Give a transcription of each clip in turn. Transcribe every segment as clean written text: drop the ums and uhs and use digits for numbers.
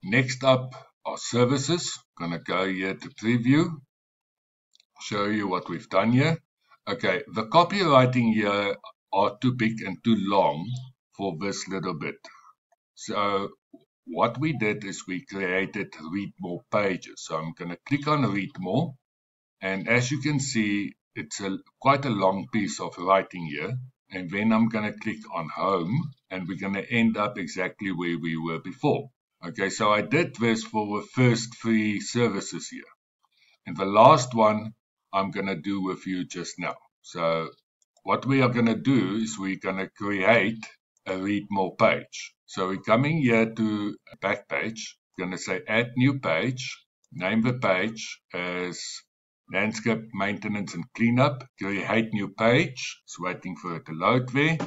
Next up are services. Gonna go here to preview, show you what we've done here. Okay, the copywriting here are too big and too long for this little bit. So what we did is we created read more pages. So I'm going to click on read more. And as you can see, it's quite a long piece of writing here. And then I'm going to click on home and we're going to end up exactly where we were before. Okay, so I did this for the first 3 services here. And the last one I'm going to do with you just now. So what we are going to do is we're going to create a read more page. So we're coming here to a back page. We're going to say add new page, name the page as landscape maintenance and cleanup, create new page. It's waiting for it to load there.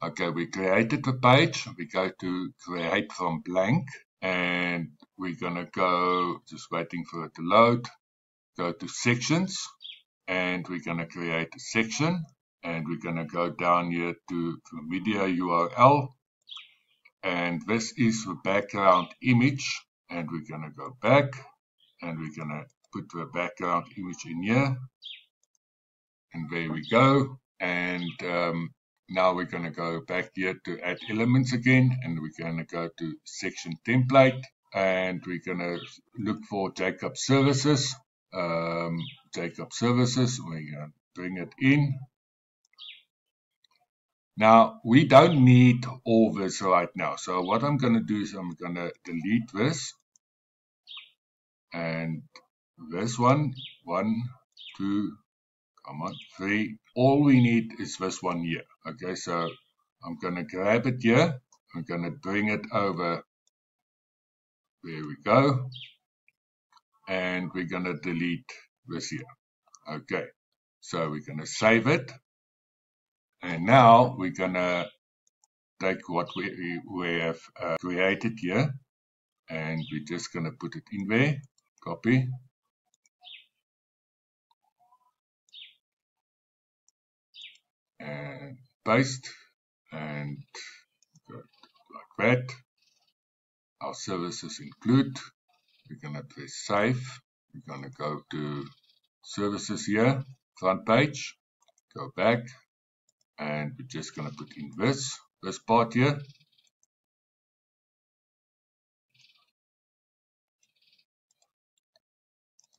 Okay, we created the page. We go to create from blank and we're going to go, just waiting for it to load, go to sections and we're going to create a section. And we're going to go down here to media URL. And this is the background image. And we're going to go back. And we're going to put the background image in here. And there we go. And now we're going to go back here to add elements again. And we're going to go to section template. And we're going to look for Jacob Services. Jacob Services. We're going to bring it in. Now, we don't need all this right now. So what I'm going to do is I'm going to delete this. And this one, 1, 2, come on, 3. All we need is this one here. Okay, so I'm going to grab it here. I'm going to bring it over. There we go. And we're going to delete this here. Okay, so we're going to save it. And now we're going to take what we have created here and we're just going to put it in there, copy, and paste, and like that. Our services include, we're going to press save, we're going to go to services here, front page, go back, and we're just going to put in this part here.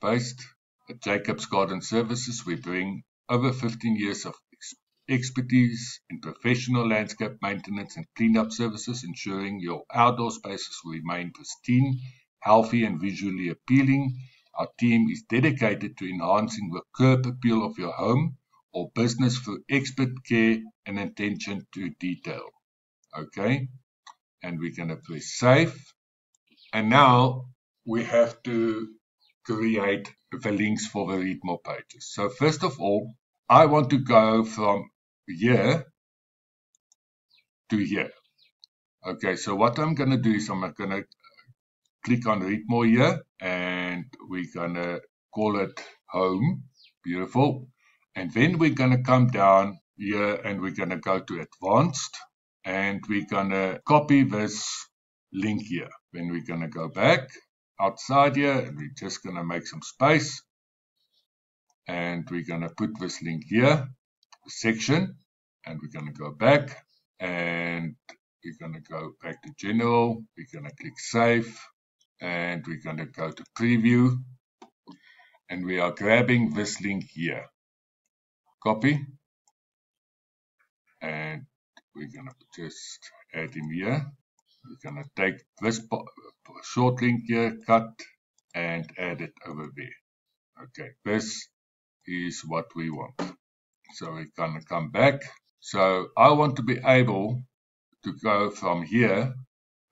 Paste. At Jacob's Garden Services, we bring over 15 years of expertise in professional landscape maintenance and cleanup services, ensuring your outdoor spaces will remain pristine, healthy, and visually appealing. Our team is dedicated to enhancing the curb appeal of your home or business through expert care and attention to detail. Okay, and we're going to press save. And now we have to create the links for the read more pages. So first of all, I want to go from here to here. Okay, so what I'm going to do is I'm going to click on read more here and we're going to call it home. Beautiful. And then we're going to come down here and we're going to go to advanced and we're going to copy this link here. Then we're going to go back outside here and we're just going to make some space and we're going to put this link here, section, and we're going to go back and we're going to go back to general, we're going to click save and we're going to go to preview and we are grabbing this link here, copy, and we're going to just add him here. We're going to take this short link here, cut, and add it over there. Okay, this is what we want. So we're going to come back. So I want to be able to go from here,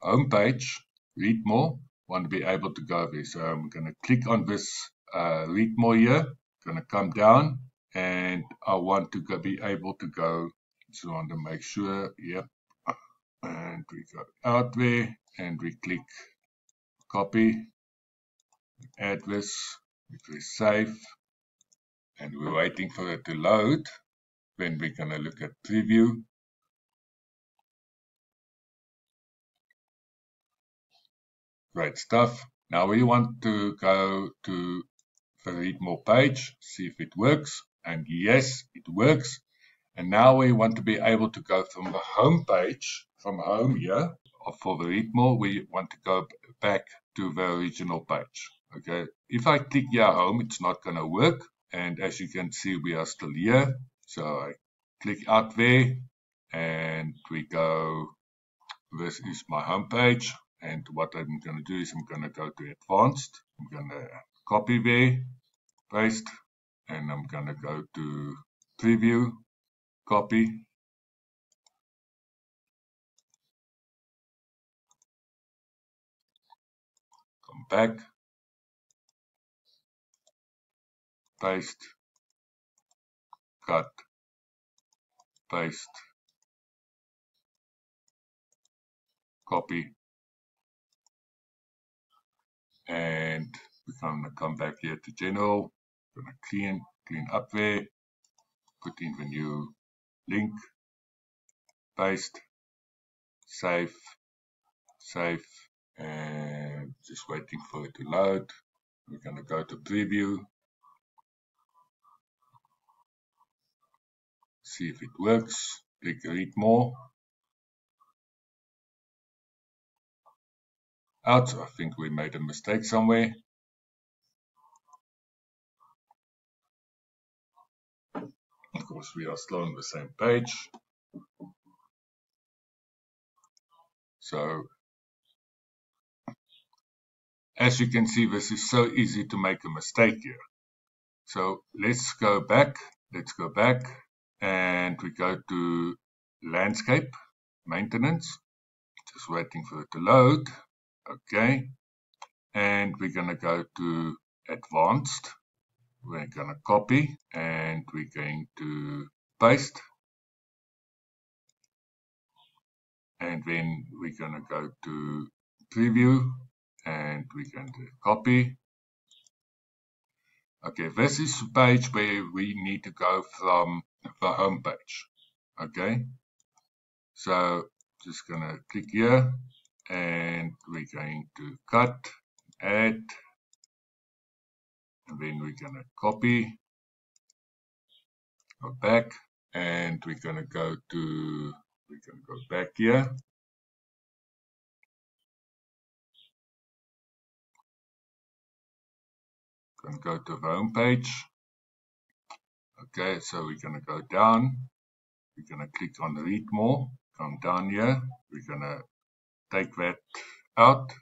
home page, read more, want to be able to go there. So I'm going to click on this read more here, going to come down, and I want to be able to go. So I want to make sure, yep. And we go out there and we click copy, add this, we press save, and we're waiting for it to load. Then we're going to look at preview. Great stuff. Now we want to go to the read more page, see if it works. And yes, it works. And now we want to be able to go from the home page, from home here, for the read more, we want to go back to the original page. Okay, if I click here home, it's not going to work. And as you can see, we are still here. So I click out there and we go, this is my home page. And what I'm going to do is I'm going to go to advanced. I'm going to copy there, paste, and I'm going to go to preview, copy, come back, paste, cut, paste, copy, and we're going to come back here to general. We're going to clean up there, put in the new link, paste, save, and just waiting for it to load. We're going to go to preview, see if it works, click read more. Out, I think we made a mistake somewhere. Of course, we are still on the same page. So, as you can see, this is so easy to make a mistake here. So, let's go back, and we go to landscape, maintenance, just waiting for it to load. Okay, and we're going to go to advanced. We're going to copy and we're going to paste, and then we're going to go to preview and we're going to copy. Okay, this is the page where we need to go from the home page. Okay, so just going to click here and we're going to cut, add, and then we're going to copy, go back, and we're going to go back here. Going to go to the home page. Okay, so we're going to go down. We're going to click on read more. Come down here. We're going to take that out,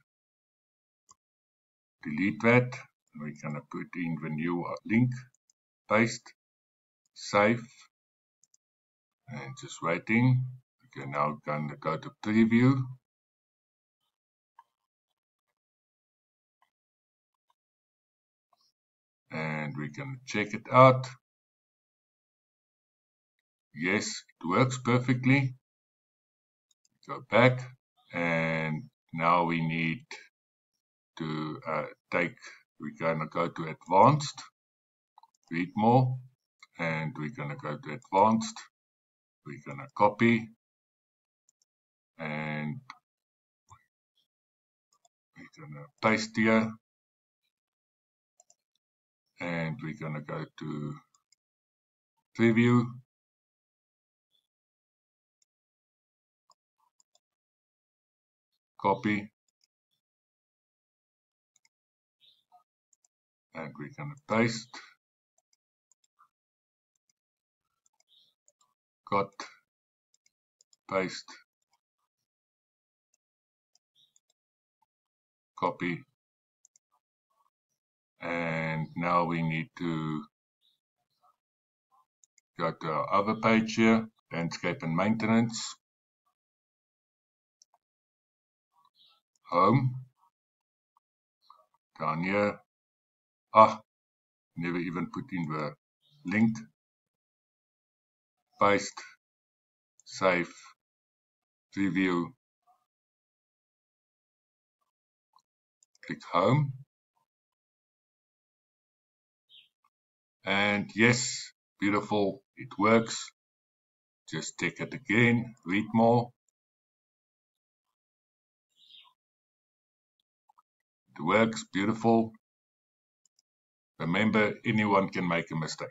delete that. And we're going to put in the new link, paste, save, and just waiting. Okay, now we're going to go to preview. And we're going to check it out. Yes, it works perfectly. Go back, and now we need to we're going to go to advanced, read more, and we're going to go to advanced. We're going to copy, and we're going to paste here, and we're going to go to preview, copy, and we're going to paste, cut, paste, copy, and now we need to go to our other page here, landscape and maintenance, home, down here. Never even put in the link, paste, save, preview, click home, and yes, beautiful, it works. Just check it again, read more, It works beautiful. Remember, anyone can make a mistake.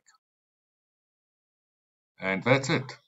And that's it.